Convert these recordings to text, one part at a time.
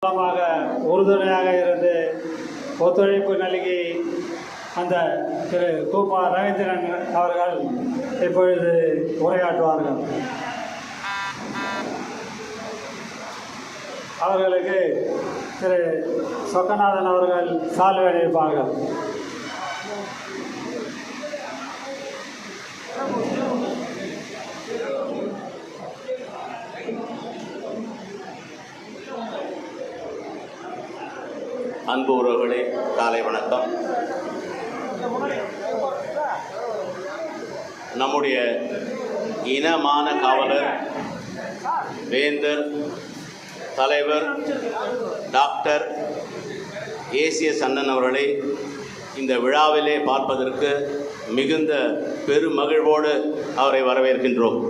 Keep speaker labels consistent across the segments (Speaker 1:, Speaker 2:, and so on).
Speaker 1: உறுதுணையாக இருந்து ஒத்துழைப்பு நல்கி அந்த திரு கூப்பா ரவீந்திரன் அவர்கள் இப்பொழுது உரையாற்றுவார்கள். அவர்களுக்கு திரு சொக்கநாதன் அவர்கள் சால்வை அணிவிப்பார்கள்.
Speaker 2: அன்பு உறவுகளே, காலை வணக்கம். நம்முடைய இனமான காவலர், வேந்தர், தலைவர் டாக்டர் ஏசிஎஸ் அண்ணன் அவர்களை இந்த விழாவிலே பார்ப்பதற்கு மிகுந்த பெருமகிழ்வோடு அவரை வரவேற்கின்றோம்.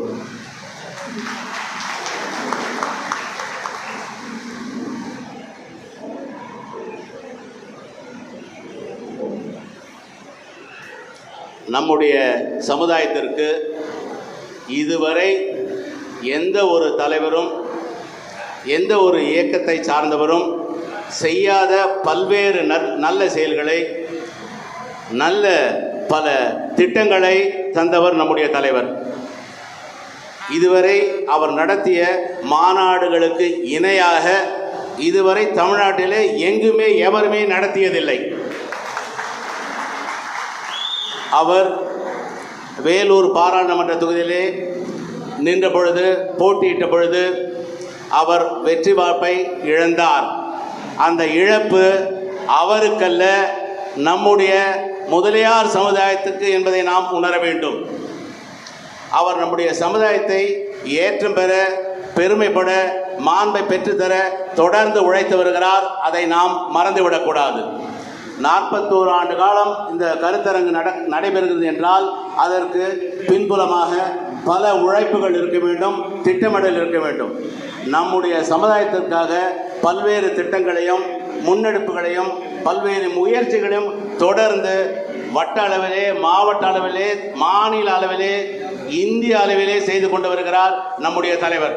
Speaker 2: நம்முடைய சமுதாயத்திற்கு இதுவரை எந்த ஒரு தலைவரும் எந்த ஒரு இயக்கத்தை சார்ந்தவரும் செய்யாத பல்வேறு நல்ல செயல்களை, நல்ல பல திட்டங்களை தந்தவர் நம்முடைய தலைவர். இதுவரை அவர் நடத்திய மாநாடுகளுக்கு இணையாக இதுவரை தமிழ்நாட்டிலே எங்குமே எவருமே நடத்தியதில்லை. அவர் வேலூர் பாராளுமன்ற தொகுதியிலே நின்ற பொழுது, போட்டியிட்ட பொழுது அவர் வெற்றி வாய்ப்பை இழந்தார். அந்த இழப்பு அவருக்கல்ல, நம்முடைய முதலியார் சமுதாயத்துக்கு என்பதை நாம் உணர வேண்டும். அவர் நம்முடைய சமுதாயத்தை ஏற்றம் பெற, பெருமைப்பட, மாண்பை பெற்றுத்தர தொடர்ந்து உழைத்து வருகிறார். அதை நாம் மறந்துவிடக்கூடாது. 41 ஆண்டு காலம் இந்த கருத்தரங்கு நடைபெறுகிறது என்றால் அதற்கு பின்புலமாக பல உழைப்புகள் இருக்க வேண்டும், திட்டமிடல் இருக்க வேண்டும். நம்முடைய சமுதாயத்திற்காக பல்வேறு திட்டங்களையும் முன்னெடுப்புகளையும் பல்வேறு முயற்சிகளையும் தொடர்ந்து வட்ட அளவிலே, மாவட்ட அளவிலே, மாநில அளவிலே, இந்திய அளவிலே செய்து கொண்டு வருகிறார் நம்முடைய தலைவர்.